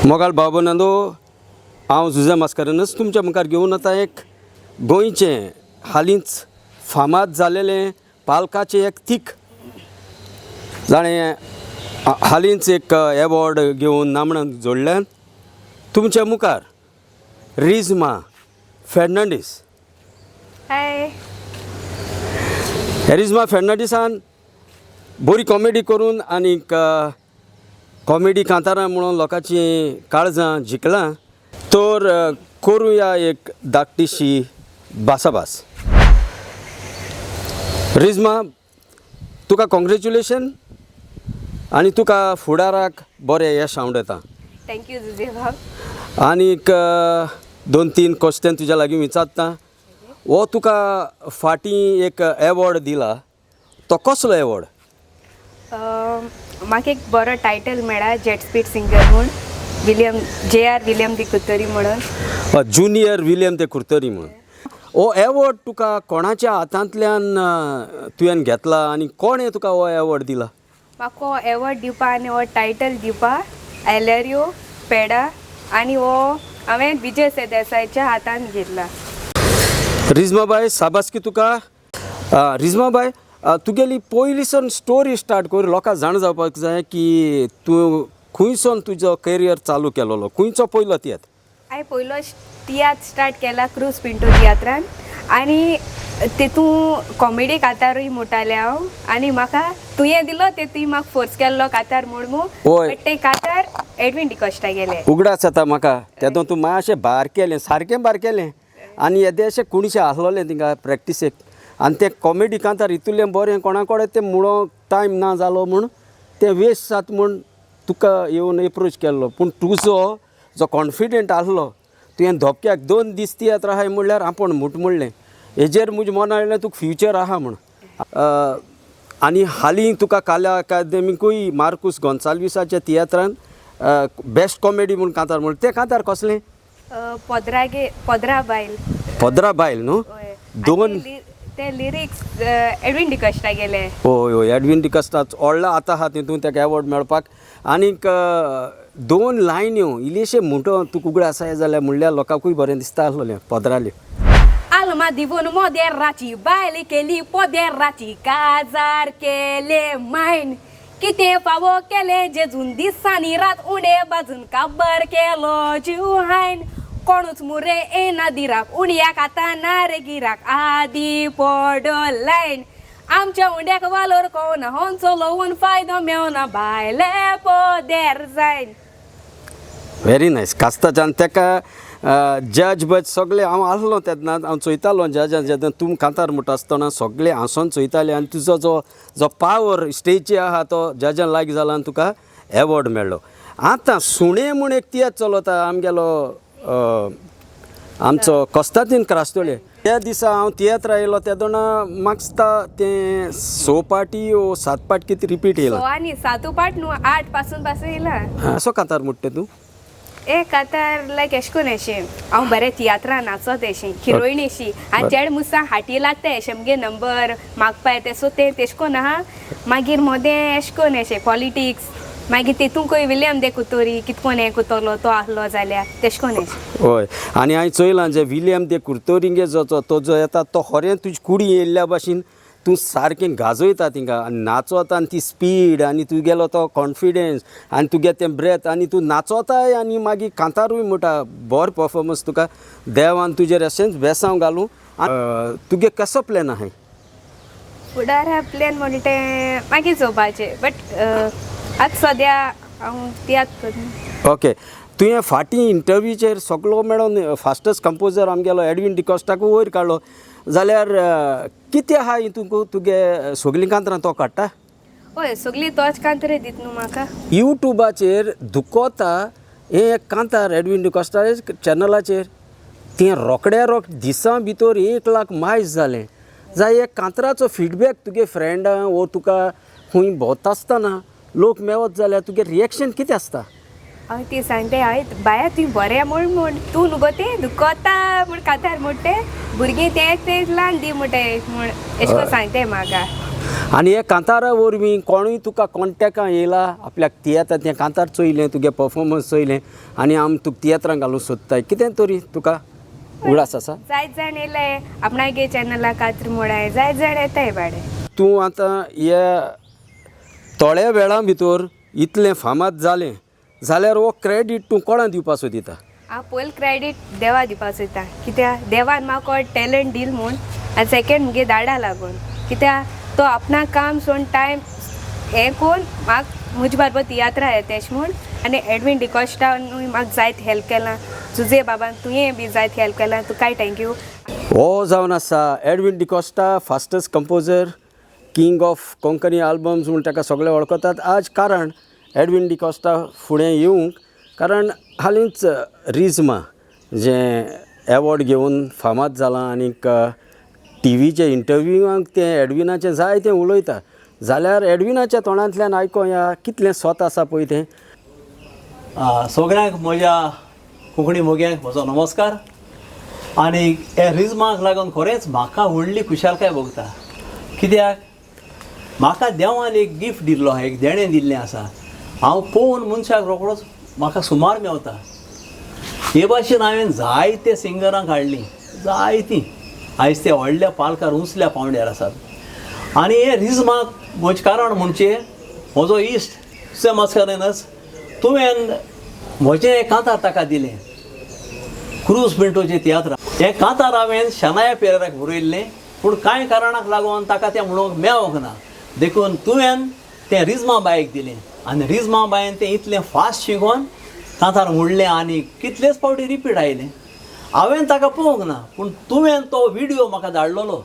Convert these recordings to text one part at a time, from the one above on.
मोगाळ बाबूनंदो हांव झुजा मास्करनस तुमच्या मुखार घेवन येता एक गोंयचें हालींच फामाद जालेलें पालकाचें एक थीक जाणें हालींच एक एवॉर्ड घेवन नामणान जोडल्यान तुमच्या मुखार रिझमा फेर्नांडीस. हाय. रिझमा फेर्नांडीसान बरी कॉमेडी करून आनीक कॉमेडी कांतारां म्हणून लोकांची काळजां जिखलां तर करुया एक धाकटीशी भासाभास. रिझमा तुका कॉंग्रेच्युलेशन आनी तुका फुडाराक बरें यश आवडटा. थँक्यू जुजे भाव. आनीक 2-3 क्वेश्चन तुज्या लागीं विचारता. हो तुका फाटीं एक एवॉर्ड दिला तो कसलो एवॉर्ड? म्हाका एक बरो टायटल मेळ्ळा जेट स्पीड सिंगर म्हूण विलियम J.R. विलियम दी कुर्तरी म्हणून. ज्युनियर विलियम दी कुर्तरी म्हणून. हो एवॉर्ड तुका कोणाच्या हातांतल्यान तुवें घेतला आनी कोणें तुका हो एवॉर्ड दिला? म्हाका हो एवॉर्ड दिवपा आनी हो टायटल दिवपा एलेरियो पेडा आनी हो हांवें विजय सरदेसायच्या हातान घेतला. रिझमा बाय साबासकी तुका. रिझमा बाय तुगेली पयलींसून स्टोरी स्टार्ट कर, लोकांक जाण जावपाक जाय की तूं खंयसून तुजो कॅरियर चालू केलोलो, खंयचो पयलो तियात्र? हांवें पयलो तियात्र स्टार्ट केला क्रूज पिंटो तियात्रान आनी तेतूं कॉमेडी कांतारूय म्हणटालें हांव आनी म्हाका तुवें दिलो तेतूय म्हाका फोर्स केल्लो कांतार म्हणून. होय. ते कांतार एडवीन डिकोस्टा गेले. उगडास जाता म्हाका तेतून तूं मातशें भार केलें, सारकें भार केलें आनी येदें अशें कुणीशें आसलोलें थिंगा प्रॅक्टिसेक आनी तें कॉमेडी कांतार इतुलें बरें कोणा कडेन तें म्हणून टायम ना जालो म्हूण तें वेस्ट जाता म्हूण तुका येवन एप्रोच केल्लो. पूण तुजो जो कॉन्फिडंट आसलो तुवें धोपक्याक 2 दीस तियात्र आहाय म्हणल्यार आपण मूट म्हणलें हेजेर म्हजें मन आयलें तुका फ्युचर आहा म्हूण. आनी हालीं तुका कला अकादेमीकूय मार्कूस गोन्साल्विसाच्या तियात्रान बेस्ट कॉमेडी म्हूण कांतार म्हूण तें कांतार कसलें? पोद्रा बायल. पोद्रा बायल न्हू. 2 ते लिरिक्स एडवीन डिकोस्टा गेले. होय होय एडवीन डिकोस्टा व्हडलो आतां आहा तितून ताका एवॉर्ड मेळपाक. आनीक 2 लायन्यो इल्लेशे म्हणटो तुका उगड आसाय जाल्यार म्हणल्यार लोकांकूय बरें दिसता आसलोलें पोद्राल्यो. आलमा दिवून मोदेराची बायल केली पोदेराची काजार केले मायन कितें फावो केले जेजून दिसांनी रात उडे बाजून काबर केलो जीव हायन कोणूच मुरे येना दिराक उडयाक आतां ना रे गिराक आदी पडो लायन आमच्या उंड्याक वालोर कोण होंचो लोवून फायदो मेवना बायले पोदेर जायन. Very nice. कास्ताच्यान तेका जज बज सगळे हांव आसलो तेन्ना हांव चोयतालो जजान जेन्ना तूं कांतार म्हणटा आसतना सगळे हांसोन चोयताले आनी तुजो जो पावर स्टेजीर आहा तो जजान लायक जाला आनी तुका एवॉर्ड मेळ्ळो. आतां सुणे म्हूण एक तियात्र चलता आमगेलो आमचो कोस्तातीन क्रास्तोळे. त्या दिसा हांव तियात्र आयलो तेदोना म्हाका दिसता तें 6 पाटी वो 7 पाट कितें रिपीट येयला. 6 आनी 7 पाट न्हू 8 पासून येयला. असो कांतार म्हणटा तूं? कांतार लायक एशें कोन्न अशें हांव बरें तियात्रान नाचत अशें हिरोईन अशी आनी चेड मुसा हाटी लागता अशें मुगे नंबर मागपा येता सो तें तेश कोन्न आहा. मागीर मोदें एशें कोन्न अशें पॉलिटिक्स मागीर तेतूंकूय विलियम दे कुर्तोरी कितकोन हें कोतलो तो आहलो जाल्यार तेश कोन्न अशें. हय. आनी हांवें चोयलां जे विलियम दे कुर्तोरींगे तो जो येता तो खरें तुजी कुडी येयल्ल्या भाशेन तूं सारकें गाजयता थिंगा आनी नाचोता आनी ती स्पीड आनी तुगेलो तो कॉन्फिडन्स आनी तुगे तें ब्रेथ आनी तूं नाचोताय आनी मागीर कांतारूय म्हणटा बरो परफॉर्मन्स तुका देवान तुजेर अशेंच बेसांव घालूं. तुगे कसो प्लॅन आहाय फुडारा प्लॅन म्हणटा मागीर चोवपाचें बट आतां सद्या हांव तियात्र करता. ओके. तुवें फाटीं इंटरव्यूचेर सगळो मेळोन फास्टस्ट कंपोजर आमगेलो एडवीन डिकोस्टाकूय वयर काडलो जाल्यार कितें आहा हितूंक तुगे सगलीं कांतरां तो काडटा? हय सगलीं तोच कांतरे दीत न्हू म्हाका. यूट्यूबाचेर दुखोता हें एक कांतार एडवीन डिकोस्टा चॅनलाचेर तें रोखड्या दिसां भितर 1 लाख मायज जालें. जाल्यार एक कांतराचो फीडबॅक तुगे फ्रेंडां वो तुका खंय भोंवता आसतना लोक मेवत जाल्यार तुगे रिएक्शन कितें आसता? हांव ती सांगते हांवें बाया तुवें बरें म्हूण तूं न्हू तें दुखोता म्हूण कांतार म्हणटे भुरगीं तें ल्हान दी म्हणटा म्हूण एशें कोन्न सांगताय म्हाका. आनी हे कांतारा वरवीं कोणूय तुका कॉन्टेक्टां येयला आपल्याक तियेत्र तें कांतार चोयलें तुगे परफॉर्मन्स चोयलें आनी आमी तुका तियेत्रांक घालूंक सोदताय कितें तरी तुका उगडास आसा जायत जाण येयले आपणागे चॅनला कात्र मोडाय जायत जाण येताय बाडे तूं आतां हे थोड्या वेळा भितर इतलें फामाद जालें जाल्यार हो क्रेडीट तूं कोणाक दिवपा सोदिता हांव पयलीं क्रेडीट देवा दिवपा सोदता कित्याक देवान म्हाका टॅलंट दिल म्हूण आनी सेकेंड मुगे दाडा लागून कित्याक तो आपणा काम सोन टायम हें कोन्न म्हाका म्हजे बारबर तियात्रा येतेश म्हूण आनी एडवीन डिकॉस्टानूय म्हाका जायत हेल्प केलां जुजे बाबान तुवें बी जायत हेल्प केलां तुकाय थँक्यू हो जावन आसा Edwin D'Costa fastest composer king of Konkani albums म्हूण ताका सगळे वळखतात आज कारण एडवीन डिकॉस्टा फुडें येवंक कारण हालींच रिझमा जें एवॉर्ड घेवन फामाद जालां आनीक टीव्हीचे इंटरव्यूवांक तें एडविनाचें जाय तें उलयता जाल्यार एडविनाच्या तोंडांतल्यान आयकोया कितलें स्वत आसा पळय तें सगळ्यांक म्हज्या कोंकणी मोग्यांक म्हजो नमस्कार आनी हे रिझमाक लागून खरेंच म्हाका व्हडली खुशालकाय भोगता कित्याक म्हाका देवान एक गिफ्ट दिल्लो आहा एक देणें दिल्लें आसा हांव पळोवन मनशाक रोखडोच म्हाका सुमार मेवता हे भाशेन हांवें जायते सिंगरांक हाडलीं जायतीं आयज ते व्हडल्या पालकार उंचल्या पावंड्यार आसात आनी हे रिझमाक म्हजें कारण म्हणजे म्हजो इश्ट से मस्करेनस तुवें म्हजें कांतार ताका दिलें क्रूज पिंटोचें तियात्र हें कांतार हांवें शनाया पेरेराक बरयल्लें पूण कांय कारणाक लागून ताका तें म्हणूंक मेळोंक ना देखून तुवें तें रिझमा बायक दिलें आनी रिझमा बायन तें इतलें फास्ट शिकोवन कांतार म्हणलें आनी कितलेच फावटी रिपीट आयलें हांवें ताका पळोवंक ना पूण तुवें तो व्हिडियो म्हाका धाडलोलो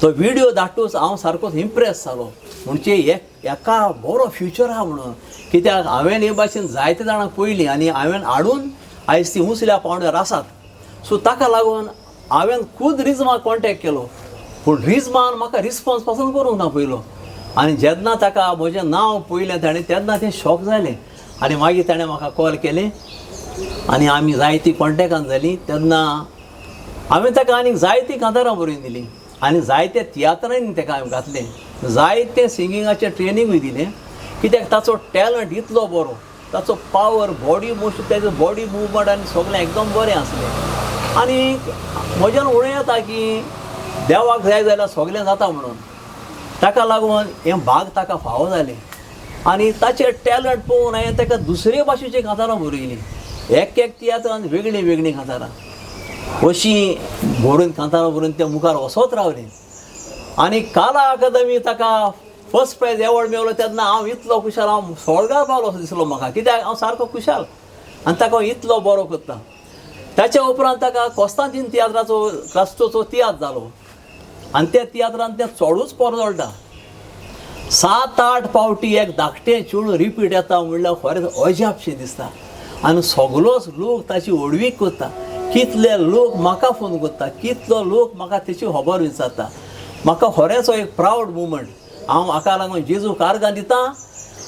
तो व्हिडियो धाडटूच हांव सारकोच इम्प्रेस जालो म्हणजे एका बरो फ्युचर आहा म्हणून कित्याक हांवें हे भाशेन जायते जाणांक पयलीं आनी हांवें हाडून आयज ती उंचल्या पावंड्यार आसात सो ताका लागून हांवें खूद रिझमाक कॉन्टेक्ट केलो पूण रिझमान म्हाका रिस्पॉन्स पासून करूंक ना पयलो आनी जेन्ना ताका म्हजें नांव पयलें ताणें तेन्ना तें शॉक जालें आनी मागीर ताणें म्हाका कॉल केलें आनी आमी जायतीं कॉन्टेक्टान जालीं तेन्ना हांवें ताका आनीक जायतीं कांतारां बरोवन दिलीं आनी जायते तियात्रांनी ताका हांवें घातलें जायते सिंगिंगाचें ट्रेनिंगूय दिलें कित्याक ताचो टॅलंट इतलो बरो ताचो पावर बॉडी मोशन तेजो बॉडी मुवमेंट आनी सगळें एकदम बरें आसलें आनी म्हज्यान उणें येता की देवाक जाय जाल्यार सगळें जाता म्हणून ताका लागून हें भाग ताका फावो जालें आनी ताचें टॅलंट पळोवन हांवें ताका दुसरे भाशेचीं कांतारां बरयलीं एक तियात्रांत वेगळीं वेगळीं कांतारां अशीं बरोवन कांतारां बरोवन ते मुखार वचत रावलें आनी काला अकादमी ताका फर्स्ट प्रायज एवॉर्ड मेळ्ळो तेन्ना हांव इतलो खुशाल हांव सोळगार पावलो असो दिसलो म्हाका कित्याक हांव सारको खुशाल आनी ताका इतलो बरो करता ताच्या उपरांत ताका कोस्तांतीन तियात्राचो क्लास्टोचो तियात्र जालो आनी त्या तियात्रांत तें चडूच परजळटा 7-8 फावटी एक धाकटें चेडूं रिपीट येता म्हणल्यार खरेंच अजापशें दिसता आनी सगळोच लोक ताची ओडवीक करता कितले लोक म्हाका फोन करता कितलो लोक म्हाका तेची खबर विचारता म्हाका खरेंच एक प्रावड मुवमेंट हांव हाका लागून जेजू कारगां दिता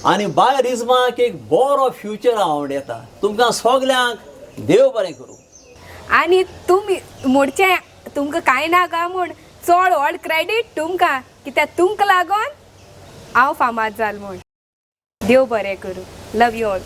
आनी बाय रिझमाक एक बरो फ्युचर हांव येता तुमकां सगल्यांक देव बरें करूं आनी तुमी मोडचें तुमकां कांय नाका म्हूण चड व्हड क्रेडीट तुमकां कित्याक तुमकां लागून हांव फामाद जाल म्हूण देव बरें करूं लव यू ऑल